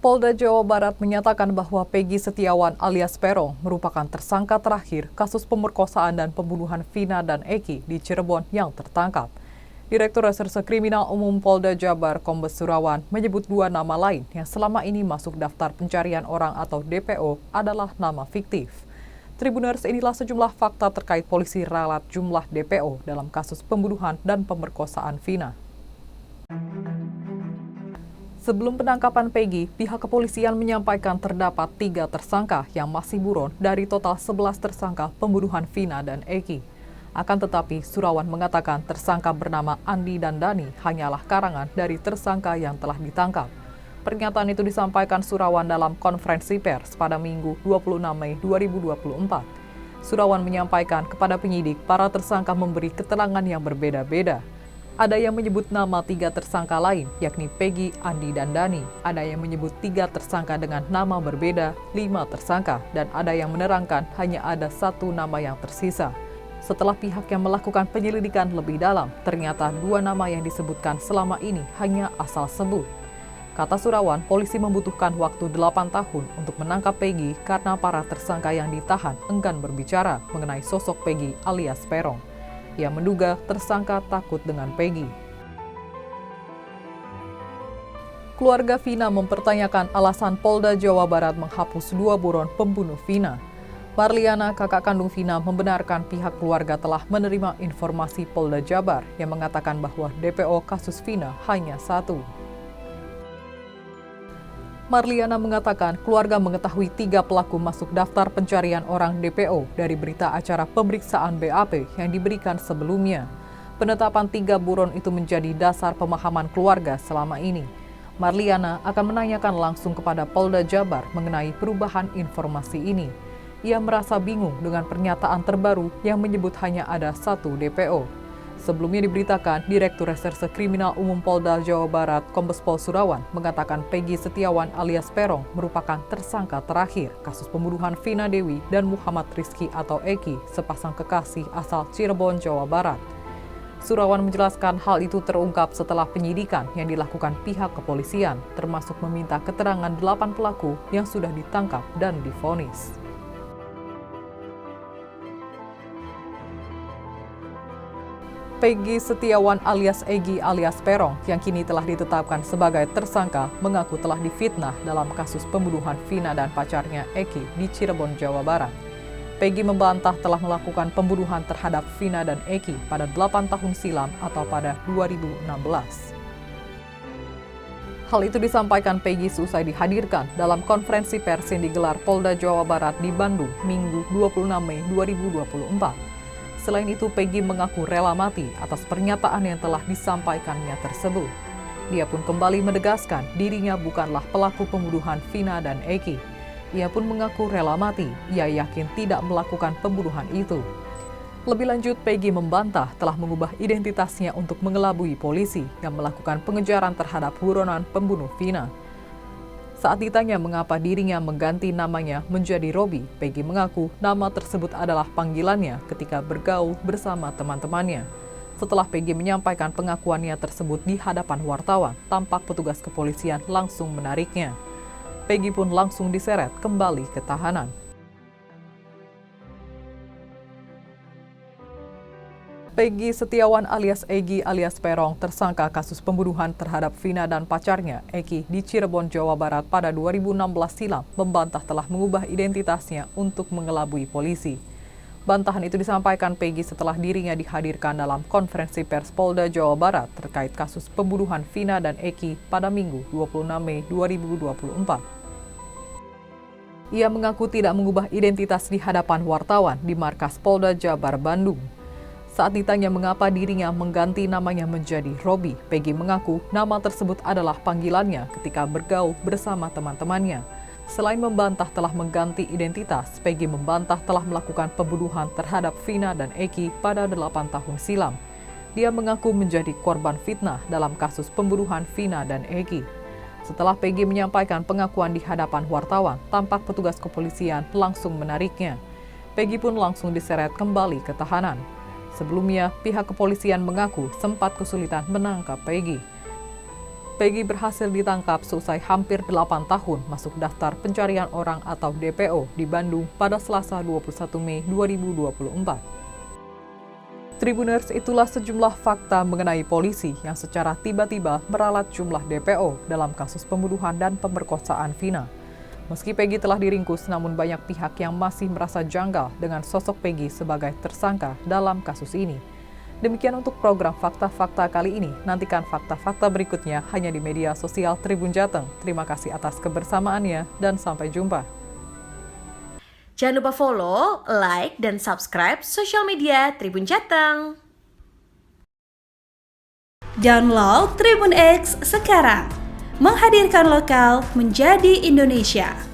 Polda Jawa Barat menyatakan bahwa Peggy Setiawan alias Peron merupakan tersangka terakhir kasus pemerkosaan dan pembunuhan Vina dan Eki di Cirebon yang tertangkap. Direktur Reserse Kriminal Umum Polda Jabar Kombes Surawan menyebut dua nama lain yang selama ini masuk daftar pencarian orang atau DPO adalah nama fiktif. Tribuners, inilah sejumlah fakta terkait polisi ralat jumlah DPO dalam kasus pembunuhan dan pemerkosaan Vina. Sebelum penangkapan Peggy, pihak kepolisian menyampaikan terdapat 3 tersangka yang masih buron dari total 11 tersangka pembunuhan Vina dan Eki. Akan tetapi, Surawan mengatakan tersangka bernama Andi dan Dani hanyalah karangan dari tersangka yang telah ditangkap. Pernyataan itu disampaikan Surawan dalam konferensi pers pada Minggu 26 Mei 2024. Surawan menyampaikan kepada penyidik para tersangka memberi keterangan yang berbeda-beda. Ada yang menyebut nama 3 tersangka lain, yakni Peggy, Andi, dan Dani. Ada yang menyebut 3 tersangka dengan nama berbeda, 5 tersangka, dan ada yang menerangkan hanya ada 1 nama yang tersisa. Setelah pihak yang melakukan penyelidikan lebih dalam, ternyata 2 nama yang disebutkan selama ini hanya asal sebut. Kata Surawan, polisi membutuhkan waktu 8 tahun untuk menangkap Peggy karena para tersangka yang ditahan enggan berbicara mengenai sosok Peggy alias Peron. Ia menduga tersangka takut dengan Peggy. Keluarga Vina mempertanyakan alasan Polda Jawa Barat menghapus 2 buron pembunuh Vina. Marliana, kakak kandung Vina, membenarkan pihak keluarga telah menerima informasi Polda Jabar yang mengatakan bahwa DPO kasus Vina hanya 1. Marliana mengatakan keluarga mengetahui 3 pelaku masuk daftar pencarian orang DPO dari berita acara pemeriksaan BAP yang diberikan sebelumnya. Penetapan 3 buron itu menjadi dasar pemahaman keluarga selama ini. Marliana akan menanyakan langsung kepada Polda Jabar mengenai perubahan informasi ini. Ia merasa bingung dengan pernyataan terbaru yang menyebut hanya ada 1 DPO. Sebelumnya diberitakan, Direktur Reserse Kriminal Umum Polda Jawa Barat, Kombes Pol Surawan, mengatakan Peggy Setiawan alias Peron merupakan tersangka terakhir kasus pembunuhan Vina Dewi dan Muhammad Rizky atau Eki, sepasang kekasih asal Cirebon, Jawa Barat. Surawan menjelaskan hal itu terungkap setelah penyidikan yang dilakukan pihak kepolisian, termasuk meminta keterangan 8 pelaku yang sudah ditangkap dan divonis. Peggy Setiawan alias Egi alias Peron yang kini telah ditetapkan sebagai tersangka mengaku telah difitnah dalam kasus pembunuhan Vina dan pacarnya Eki di Cirebon, Jawa Barat. Peggy membantah telah melakukan pembunuhan terhadap Vina dan Eki pada 8 tahun silam atau pada 2016. Hal itu disampaikan Peggy seusai dihadirkan dalam konferensi pers yang digelar Polda Jawa Barat di Bandung, Minggu 26 Mei 2024. Selain itu, Peggy mengaku rela mati atas pernyataan yang telah disampaikannya tersebut. Dia pun kembali menegaskan dirinya bukanlah pelaku pembunuhan Vina dan Eki. Ia pun mengaku rela mati, ia yakin tidak melakukan pembunuhan itu. Lebih lanjut, Peggy membantah telah mengubah identitasnya untuk mengelabui polisi yang melakukan pengejaran terhadap buronan pembunuh Vina. Saat ditanya mengapa dirinya mengganti namanya menjadi Robi, Peggy mengaku nama tersebut adalah panggilannya ketika bergaul bersama teman-temannya. Setelah Peggy menyampaikan pengakuannya tersebut di hadapan wartawan, tampak petugas kepolisian langsung menariknya. Peggy pun langsung diseret kembali ke tahanan. Peggy Setiawan alias Egi alias Peron tersangka kasus pembunuhan terhadap Vina dan pacarnya Eki di Cirebon, Jawa Barat pada 2016 silam membantah telah mengubah identitasnya untuk mengelabui polisi. Bantahan itu disampaikan Peggy setelah dirinya dihadirkan dalam konferensi pers Polda Jawa Barat terkait kasus pembunuhan Vina dan Eki pada Minggu 26 Mei 2024. Ia mengaku tidak mengubah identitas di hadapan wartawan di markas Polda Jabar Bandung. Saat ditanya mengapa dirinya mengganti namanya menjadi Robi, Peggy mengaku nama tersebut adalah panggilannya ketika bergaul bersama teman-temannya. Selain membantah telah mengganti identitas, Peggy membantah telah melakukan pembunuhan terhadap Vina dan Eki pada 8 tahun silam. Dia mengaku menjadi korban fitnah dalam kasus pembunuhan Vina dan Eki. Setelah Peggy menyampaikan pengakuan di hadapan wartawan, tampak petugas kepolisian langsung menariknya. Peggy pun langsung diseret kembali ke tahanan. Sebelumnya, pihak kepolisian mengaku sempat kesulitan menangkap Peggy. Peggy berhasil ditangkap seusai hampir 8 tahun masuk daftar pencarian orang atau DPO di Bandung pada Selasa 21 Mei 2024. Tribuners, itulah sejumlah fakta mengenai polisi yang secara tiba-tiba meralat jumlah DPO dalam kasus pembunuhan dan pemerkosaan Vina. Meski Peggy telah diringkus, namun banyak pihak yang masih merasa janggal dengan sosok Peggy sebagai tersangka dalam kasus ini. Demikian untuk program Fakta-Fakta kali ini. Nantikan fakta-fakta berikutnya hanya di media sosial Tribun Jateng. Terima kasih atas kebersamaannya dan sampai jumpa. Jangan lupa follow, like, dan subscribe sosial media Tribun Jateng. Download Tribun X sekarang, menghadirkan lokal menjadi Indonesia.